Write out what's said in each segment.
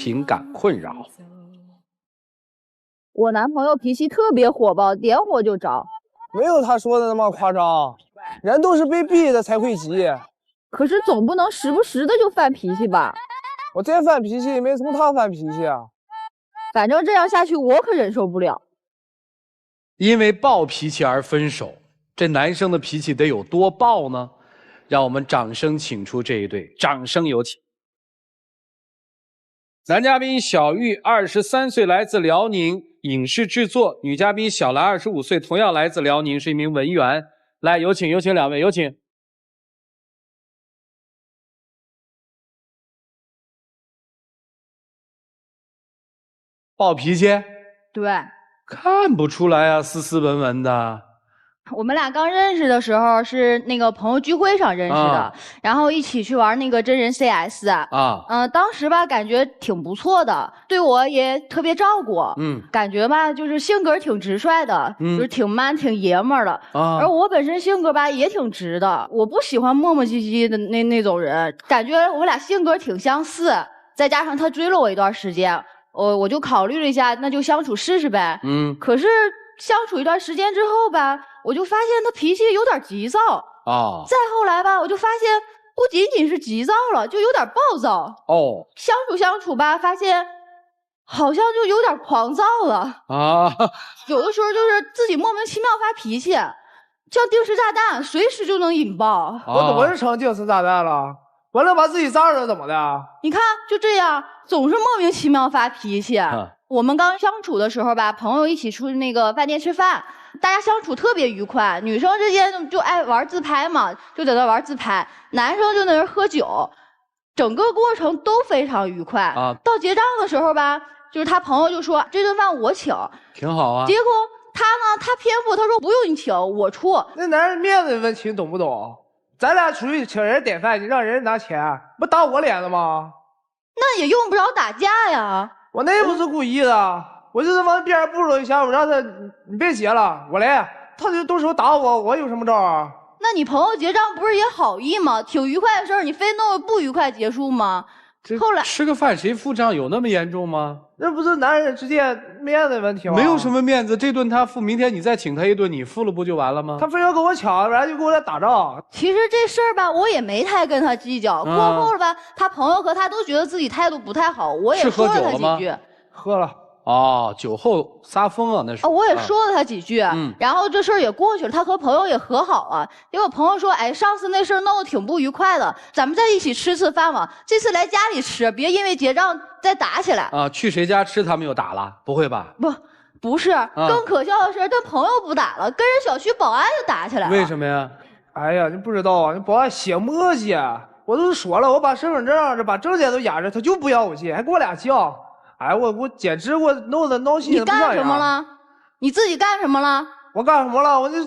情感困扰。我男朋友脾气特别火爆，点火就着。没有他说的那么夸张，人都是被逼的才会急。可是总不能时不时的就犯脾气吧？我再犯脾气也没从他犯脾气啊。反正这样下去我可忍受不了。因为暴脾气而分手，这男生的脾气得有多暴呢？让我们掌声请出这一对，掌声有请。男嘉宾小玉23岁，来自辽宁，影视制作；女嘉宾小兰25岁，同样来自辽宁，是一名文员。来，有请两位，有请。暴脾气？对，看不出来啊，斯斯文文的。我们俩刚认识的时候是那个朋友聚会上认识的，然后一起去玩那个真人 CS 当时吧感觉挺不错的，对我也特别照顾，感觉吧就是性格挺直率的，就是挺 man 挺爷们儿的，而我本身性格吧也挺直的，我不喜欢磨磨唧唧的那种人，感觉我俩性格挺相似，再加上他追了我一段时间，我就考虑了一下，那就相处试试呗，可是相处一段时间之后吧，我就发现他脾气有点急躁再后来吧，我就发现不仅仅是急躁了，就有点暴躁相处吧，发现好像就有点狂躁了有的时候就是自己莫名其妙发脾气，像定时炸弹，随时就能引爆我怎么是成定时炸弹了？我能把自己炸着怎么的？你看就这样，总是莫名其妙发脾气我们刚相处的时候吧，朋友一起出去那个饭店吃饭，大家相处特别愉快，女生之间就爱玩自拍嘛，就在那玩自拍，男生就在那喝酒，整个过程都非常愉快到结账的时候吧，就是他朋友就说这顿饭我请，挺好啊。结果他呢，他偏不，他说不用你请，我出。那男人面子的问题你懂不懂？咱俩出去请人点饭，你让人拿钱，不打我脸了吗？那也用不着打架呀。我那也不是故意的，我就是往边上步了一下，我让他你别结了，我来，他就动手打我，我有什么招啊？那你朋友结账不是也好意吗？挺愉快的事儿，你非弄不愉快结束吗？后来吃个饭谁付账有那么严重吗？那不是男人之间面子问题吗？没有什么面子，这顿他付，明天你再请他一顿，你付了不就完了吗？他非要跟我抢，不然就跟我俩打仗。其实这事儿吧，我也没太跟他计较。过后了吧，他朋友和他都觉得自己态度不太好，我也说了他几句。喝了。酒后撒疯啊，那是。我也说了他几句，然后这事儿也过去了，他和朋友也和好了。结果朋友说，哎，上次那事儿闹得挺不愉快的，咱们再一起吃次饭吧。这次来家里吃，别因为结账再打起来。去谁家吃他们又打了？不会吧？不是，更可笑的是，他朋友不打了，跟人小区保安就打起来了。为什么呀？哎呀，你不知道啊，那保安写墨迹，我都说了，我把身份证把证件都压着，他就不要我进，还给我俩犟。哎，我简直我弄得闹心。你干什么了？你自己干什么了？我干什么了？我这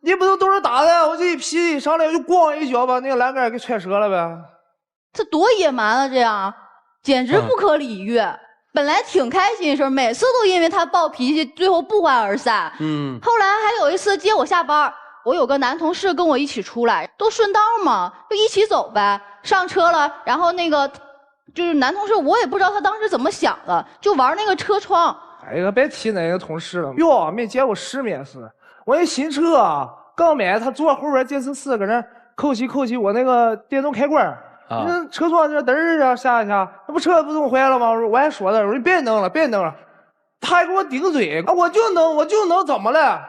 你不都是打的？我这一脾气上来就咣一脚把那个栏杆给踹折了呗。这多野蛮啊！这样简直不可理喻。本来挺开心的事，每次都因为他暴脾气，最后不欢而散。后来还有一次接我下班，我有个男同事跟我一起出来，都顺道嘛，就一起走呗。上车了，然后那个。就是男同事，我也不知道他当时怎么想的，就玩那个车窗。哎呀，别提那个同事了，哟，没见过世面是。我那新车刚买，他坐后边监视器搁那扣起我那个电动开关，那车窗这嘚儿啊下一下，那不车不弄坏了吗？我还说他，我说你别弄了，他还给我顶嘴我就能怎么了？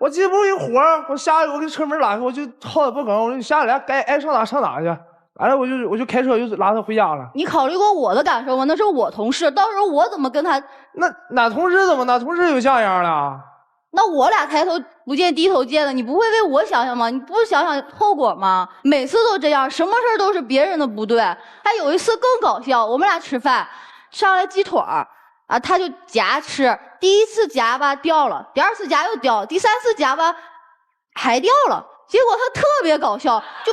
我这不是有火，我下来我给车门拉开，我就好的不梗，我就下来该爱上哪上哪去。完了，我就开车就拉他回家了。你考虑过我的感受吗？那是我同事，到时候我怎么跟他？哪同事怎么哪同事有像样了？那我俩抬头不见低头见的，你不会为我想想吗？你不想想后果吗？每次都这样，什么事都是别人的不对。还有一次更搞笑，我们俩吃饭，上来鸡腿他就夹吃，第一次夹吧掉了，第二次夹又掉，第三次夹吧还掉了，结果他特别搞笑，就。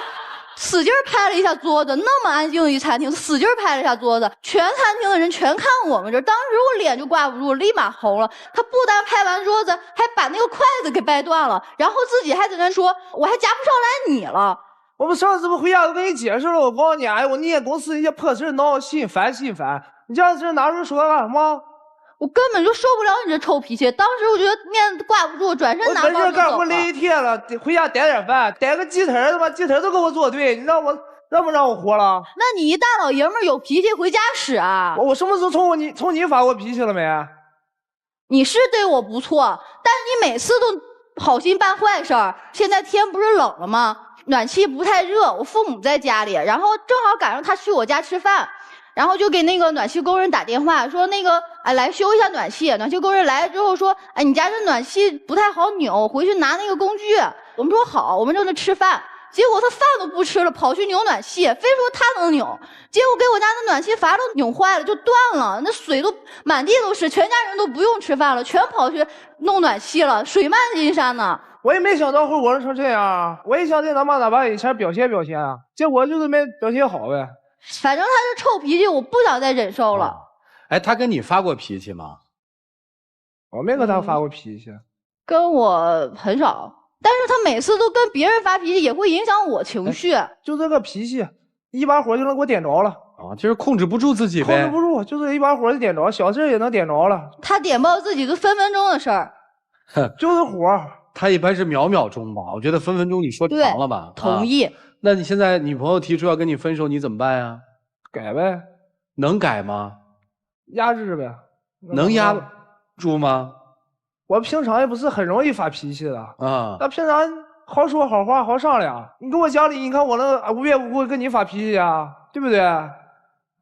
使劲拍了一下桌子，那么安静的一餐厅，使劲拍了一下桌子，全餐厅的人全看我们这，当时我脸就挂不住，立马红了。他不但拍完桌子，还把那个筷子给掰断了，然后自己还在那说，我还夹不上来你了。我们上次不回家都跟你解释了，我告诉你，哎，我那些公司那些破事闹心烦。你这样式拿出说干什么？我根本就受不了你这臭脾气，当时我觉得面子挂不住，转身拿包就走了。我干活累一天了，回家逮点饭，逮个鸡腿他妈鸡腿都给我做对，你让不让我活了？那你一大老爷们儿有脾气回家使啊！我什么时候冲你发过脾气了没？你是对我不错，但是你每次都好心办坏事儿。现在天不是冷了吗？暖气不太热，我父母在家里，然后正好赶上他去我家吃饭。然后就给那个暖气工人打电话说来修一下暖气。暖气工人来了之后说，你家这暖气不太好扭，回去拿那个工具。我们说好，我们正在吃饭。结果他饭都不吃了，跑去扭暖气，非说他能扭。结果给我家的暖气阀都扭坏了，就断了，那水都满地都是，全家人都不用吃饭了，全跑去弄暖气了，水漫金山呢。我也没想到会玩成这样，我也想在哪把以前表现表现啊，结果就是没表现好呗。反正他这臭脾气，我不想再忍受了。哎，他跟你发过脾气吗？我没跟他发过脾气，跟我很少，但是他每次都跟别人发脾气，也会影响我情绪。就这个脾气，一把火就能给我点着了。就是控制不住自己呗。控制不住，就是一把火就点着，小事也能点着了。他点爆自己都分分钟的事儿，就是火。他一般是秒秒钟吧，我觉得分分钟你说长了吧？同意。那你现在女朋友提出要跟你分手，你怎么办呀？改呗。能改吗？压制呗。能压住吗？我平常也不是很容易发脾气的啊。那平常好说好话好商量。你跟我讲理，你看我能无缘无故跟你发脾气啊，对不对？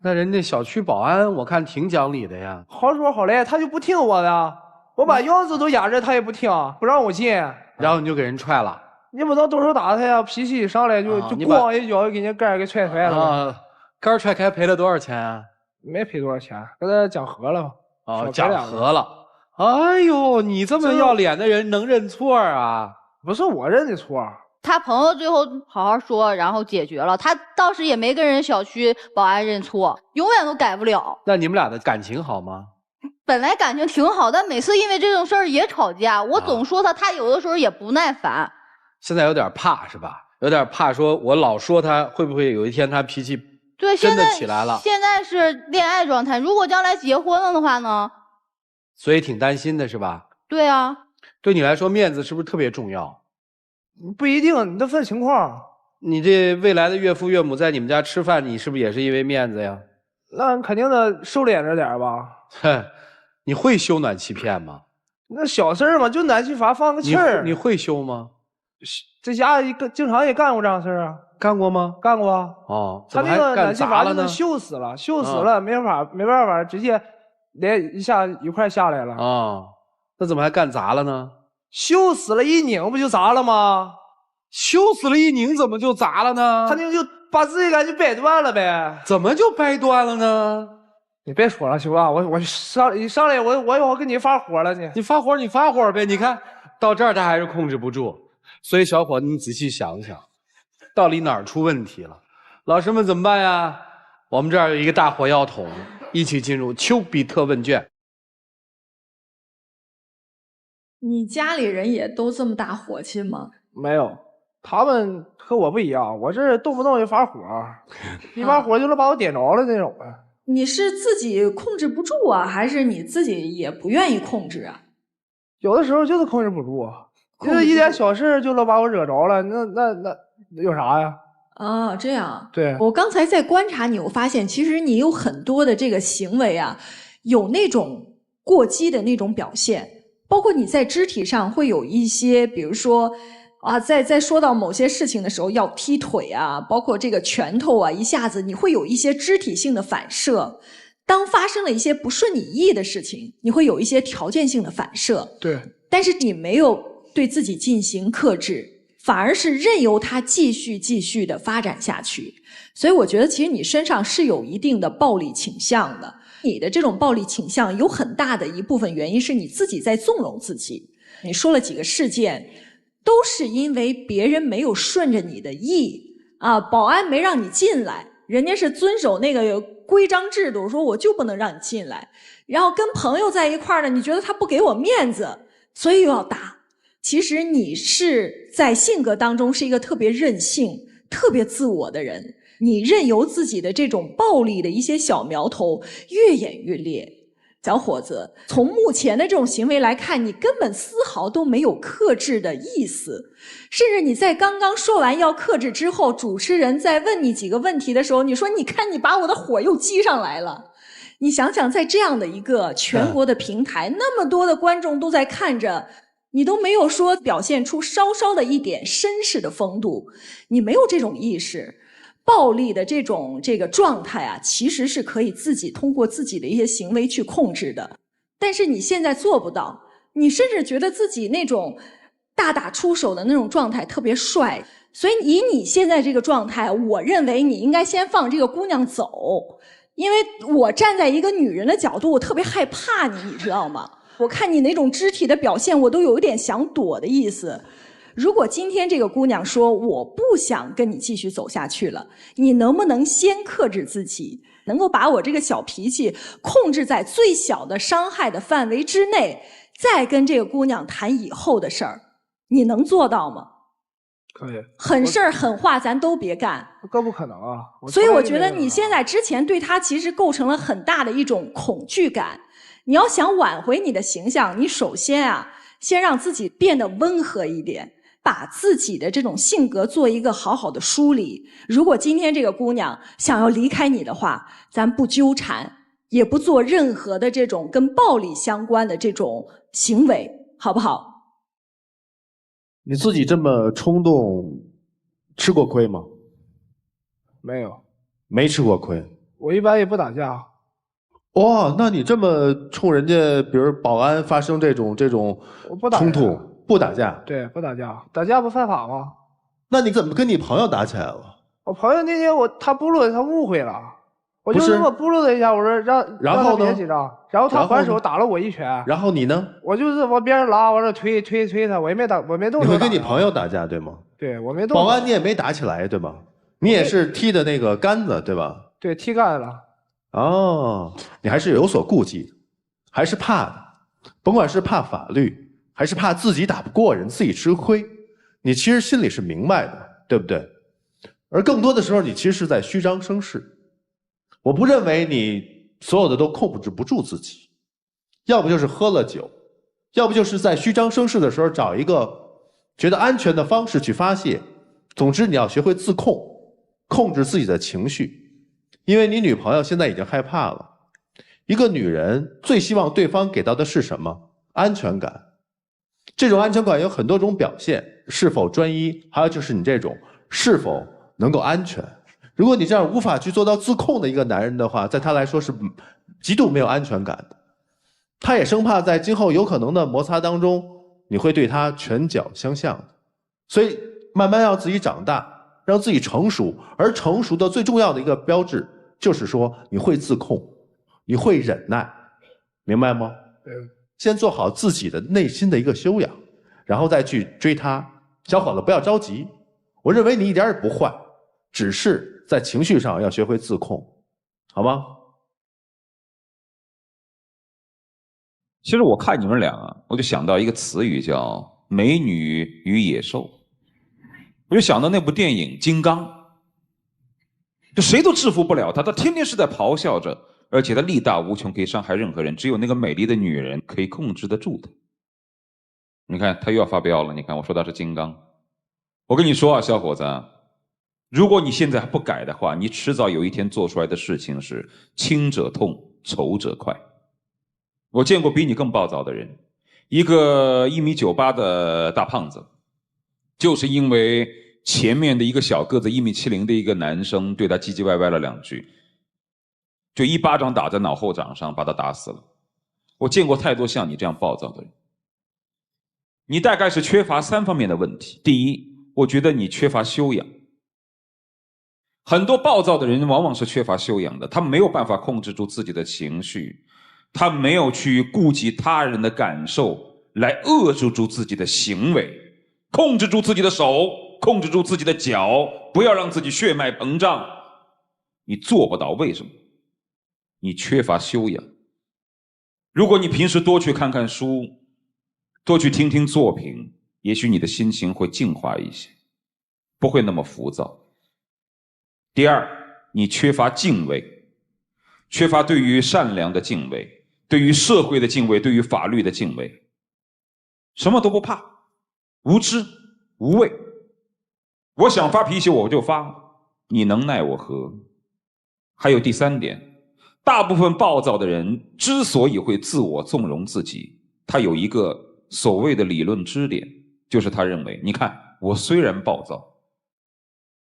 那人家小区保安我看挺讲理的呀。好说好赖，他就不听我的。我把钥匙都压着，他也不听，不让我进。然后你就给人踹了。你不能动手打他呀！脾气一上来就咣一脚就给人杆给踹开了。啊，杆踹开赔了多少钱啊？没赔多少钱，跟他讲和了。讲和了。哎呦，你这么要脸的人能认错啊？不是我认的错。他朋友最后好好说，然后解决了。他当时也没跟人小区保安认错，永远都改不了。那你们俩的感情好吗？本来感情挺好，但每次因为这种事儿也吵架。我总说他有的时候也不耐烦。现在有点怕是吧？有点怕，说我老说他，会不会有一天他脾气真的起来了？现在是恋爱状态，如果将来结婚了的话呢？所以挺担心的是吧？对啊。对你来说，面子是不是特别重要？不一定，你得分情况。你这未来的岳父岳母在你们家吃饭，你是不是也是因为面子呀？那肯定得收敛着点吧。哼，你会修暖气片吗？那小事嘛，就暖气阀放个气儿。你会修吗？这家经常也干过这样事儿啊。干过吗？干过。哦，他那个暖气阀就是锈死了，锈死了，没办法，直接连一下一块下来了。那怎么还干砸了呢？锈死了一拧不就砸了吗？锈死了一拧怎么就砸了呢？他那个就把自己感觉掰断了呗。怎么就掰断了呢？你别说了行吧？我上来我一会儿跟你发火了你发火呗！你看到这儿他还是控制不住，所以小伙子你仔细想想，到底哪儿出问题了？老师们怎么办呀？我们这儿有一个大火药桶，一起进入丘比特问卷。你家里人也都这么大火气吗？没有，他们和我不一样，我这动不动就发火，一发火就能把我点着了那种。你是自己控制不住啊，还是你自己也不愿意控制啊？有的时候就是控制不住，就是一点小事就能把我惹着了，那有啥呀？啊，这样。对，我刚才在观察你，我发现其实你有很多的这个行为啊，有那种过激的那种表现，包括你在肢体上会有一些，比如说啊，在说到某些事情的时候要踢腿啊，包括这个拳头啊，一下子你会有一些肢体性的反射。当发生了一些不顺你意的事情，你会有一些条件性的反射。对，但是你没有对自己进行克制，反而是任由它继续的发展下去。所以我觉得其实你身上是有一定的暴力倾向的。你的这种暴力倾向有很大的一部分原因是你自己在纵容自己。你说了几个事件，都是因为别人没有顺着你的意啊，保安没让你进来，人家是遵守那个规章制度，说我就不能让你进来。然后跟朋友在一块儿呢，你觉得他不给我面子，所以又要打。其实你是在性格当中是一个特别任性、特别自我的人。你任由自己的这种暴力的一些小苗头越演越烈。小伙子，从目前的这种行为来看，你根本丝毫都没有克制的意思，甚至你在刚刚说完要克制之后，主持人在问你几个问题的时候，你说你看你把我的火又激上来了。你想想，在这样的一个全国的平台，那么多的观众都在看着，你都没有说表现出稍稍的一点绅士的风度，你没有这种意识。暴力的这个状态啊，其实是可以自己通过自己的一些行为去控制的，但是你现在做不到，你甚至觉得自己那种大打出手的那种状态特别帅，所以以你现在这个状态，我认为你应该先放这个姑娘走，因为我站在一个女人的角度，我特别害怕你，你知道吗？我看你那种肢体的表现，我都有一点想躲的意思。如果今天这个姑娘说我不想跟你继续走下去了，你能不能先克制自己，能够把我这个小脾气控制在最小的伤害的范围之内，再跟这个姑娘谈以后的事儿，你能做到吗？可以。狠事儿狠话咱都别干，更不可能啊！所以我觉得你现在之前对她其实构成了很大的一种恐惧感。你要想挽回你的形象，你首先啊，先让自己变得温和一点，把自己的这种性格做一个好好的梳理。如果今天这个姑娘想要离开你的话，咱不纠缠，也不做任何的这种跟暴力相关的这种行为，好不好？你自己这么冲动，吃过亏吗？没有，没吃过亏。我一般也不打架。哇，那你这么冲人家，比如保安发生这种冲突，不打架？对，不打架，打架不犯法吗？那你怎么跟你朋友打起来了？我朋友那天他不录，他误会了，我就这么不录了一下，我说然后别紧张，然后他还手打了我一拳。然后你呢？我就是往边上拉，往这推他，我也没动手。你会跟你朋友打架对吗？对，我没动手。保安你也没打起来对吗？你也是踢的那个杆子对吧？对，踢杆子了。哦，你还是有所顾忌，还是怕的，甭管是怕法律，还是怕自己打不过人，自己吃亏，你其实心里是明白的，对不对？而更多的时候，你其实是在虚张声势。我不认为你所有的都控制不住自己，要不就是喝了酒，要不就是在虚张声势的时候找一个觉得安全的方式去发泄。总之，你要学会自控，控制自己的情绪。因为你女朋友现在已经害怕了，一个女人最希望对方给到的是什么？安全感。这种安全感有很多种表现，是否专一，还有就是你这种是否能够安全。如果你这样无法去做到自控的一个男人的话，在他来说是极度没有安全感的。他也生怕在今后有可能的摩擦当中，你会对他拳脚相向的。所以慢慢让自己长大，让自己成熟，而成熟的最重要的一个标志就是说你会自控，你会忍耐，明白吗？先做好自己的内心的一个修养，然后再去追他。小伙子不要着急，我认为你一点也不坏，只是在情绪上要学会自控，好吗？其实我看你们俩啊，我就想到一个词语叫美女与野兽，我就想到那部电影《金刚》，就谁都制服不了他，他天天是在咆哮着，而且他力大无穷，可以伤害任何人，只有那个美丽的女人可以控制得住他。你看他又要发飙了，你看我说他是金刚。我跟你说啊，小伙子，如果你现在还不改的话，你迟早有一天做出来的事情是轻者痛，仇者快。我见过比你更暴躁的人，一个1.98米的大胖子，就是因为前面的一个小个子1.70米的一个男生对他唧唧歪歪了2句，就一巴掌打在脑后掌上，把他打死了。我见过太多像你这样暴躁的人。你大概是缺乏3方面的问题。第一，我觉得你缺乏修养。很多暴躁的人往往是缺乏修养的，他没有办法控制住自己的情绪，他没有去顾及他人的感受，来遏制住自己的行为，控制住自己的手，控制住自己的脚，不要让自己血脉膨胀。你做不到，为什么？你缺乏修养。如果你平时多去看看书，多去听听作品，也许你的心情会净化一些，不会那么浮躁。第二，你缺乏敬畏，缺乏对于善良的敬畏，对于社会的敬畏，对于法律的敬畏，什么都不怕，无知无畏。我想发脾气我就发，你能奈我何？还有第三点，大部分暴躁的人之所以会自我纵容自己，他有一个所谓的理论支点，就是他认为，你看我虽然暴躁，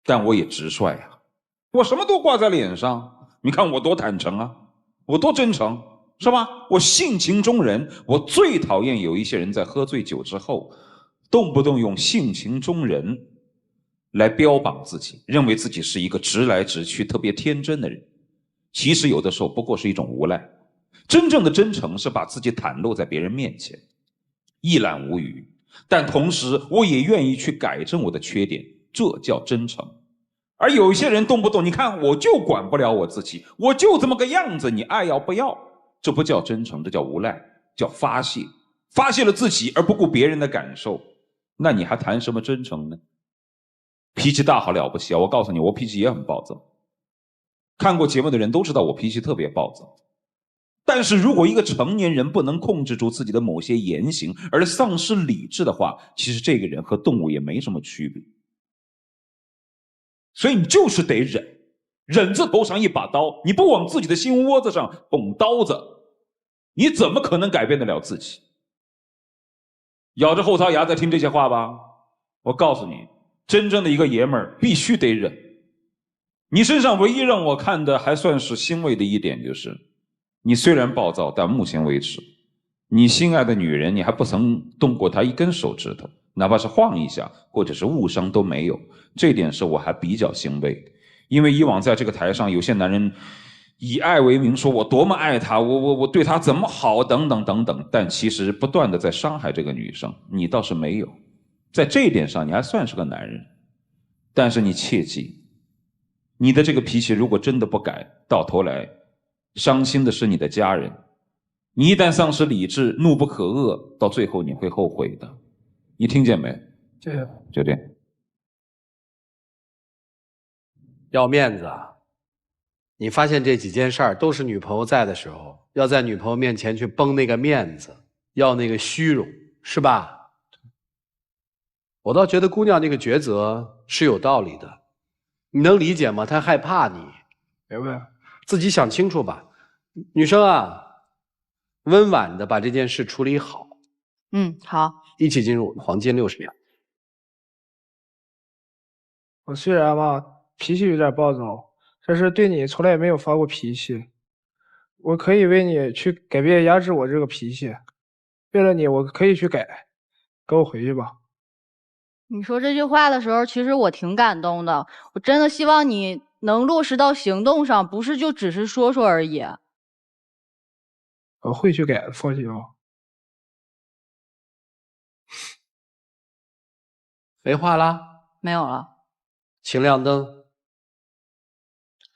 但我也直率啊，我什么都挂在脸上，你看我多坦诚啊，我多真诚，是吧？我性情中人。我最讨厌有一些人在喝醉酒之后动不动用性情中人来标榜自己，认为自己是一个直来直去特别天真的人。其实有的时候不过是一种无赖。真正的真诚是把自己袒露在别人面前，一览无余，但同时我也愿意去改正我的缺点，这叫真诚。而有一些人动不动，你看我就管不了我自己，我就这么个样子，你爱要不要？这不叫真诚，这叫无赖，叫发泄。发泄了自己而不顾别人的感受，那你还谈什么真诚呢？脾气大好了不起啊！我告诉你，我脾气也很暴躁。看过节目的人都知道我脾气特别暴躁。但是如果一个成年人不能控制住自己的某些言行而丧失理智的话，其实这个人和动物也没什么区别。所以你就是得忍，忍字头上一把刀，你不往自己的心窝子上捅刀子，你怎么可能改变得了自己？咬着后槽牙在听这些话吧？我告诉你，真正的一个爷们儿必须得忍。你身上唯一让我看的还算是欣慰的一点就是，你虽然暴躁，但目前为止，你心爱的女人你还不曾动过她一根手指头，哪怕是晃一下或者是误伤都没有，这点是我还比较欣慰。因为以往在这个台上有些男人以爱为名，说我多么爱她，我对她怎么好等等等等，但其实不断的在伤害这个女生。你倒是没有，在这一点上你还算是个男人。但是你切记，你的这个脾气如果真的不改，到头来伤心的是你的家人。你一旦丧失理智，怒不可遏，到最后你会后悔的。你听见没？就这样。要面子啊！你发现这几件事儿都是女朋友在的时候，要在女朋友面前去绷那个面子，要那个虚荣，是吧？我倒觉得姑娘这个抉择是有道理的，你能理解吗？她害怕你，明白？自己想清楚吧。女生啊，温婉的把这件事处理好。好。一起进入黄金60秒。我虽然吧脾气有点暴躁，但是对你从来没有发过脾气。我可以为你去改变压制我这个脾气，为了你我可以去改。跟我回去吧。你说这句话的时候，其实我挺感动的。我真的希望你能落实到行动上，不是就只是说说而已。我会去改的，放心吧。没话啦？没有了。请亮灯。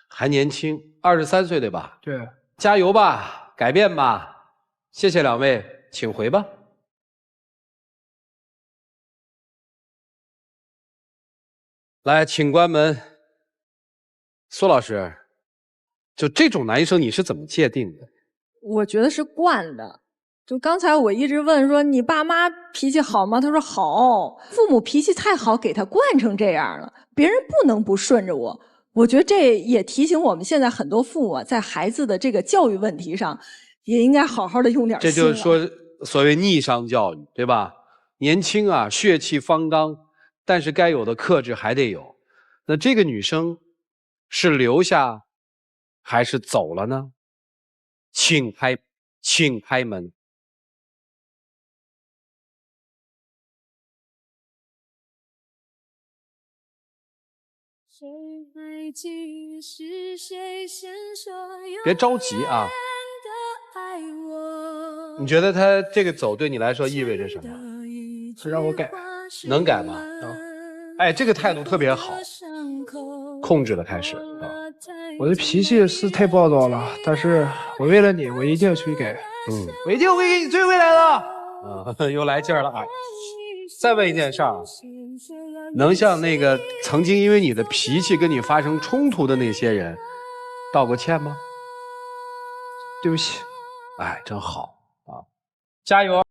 还年轻，23岁对吧？对。加油吧，改变吧。谢谢两位，请回吧。来，请关门。苏老师，就这种男生你是怎么界定的？我觉得是惯的。就刚才我一直问说你爸妈脾气好吗？他说好，父母脾气太好，给他惯成这样了，别人不能不顺着我。我觉得这也提醒我们现在很多父母在孩子的这个教育问题上，也应该好好的用点心。这就是说，所谓逆商教育，对吧？年轻啊，血气方刚，但是该有的克制还得有。那这个女生是留下还是走了呢？请开门。别着急啊。你觉得他这个走对你来说意味着什么？是让我改。能改吗？哎，这个态度特别好，控制了开始。我的脾气是太暴躁了，但是我为了你，我一定去改。我一定会给你追回来的。又来劲儿了啊！再问一件事儿，能向那个曾经因为你的脾气跟你发生冲突的那些人道过歉吗？对不起。哎，真好啊，加油！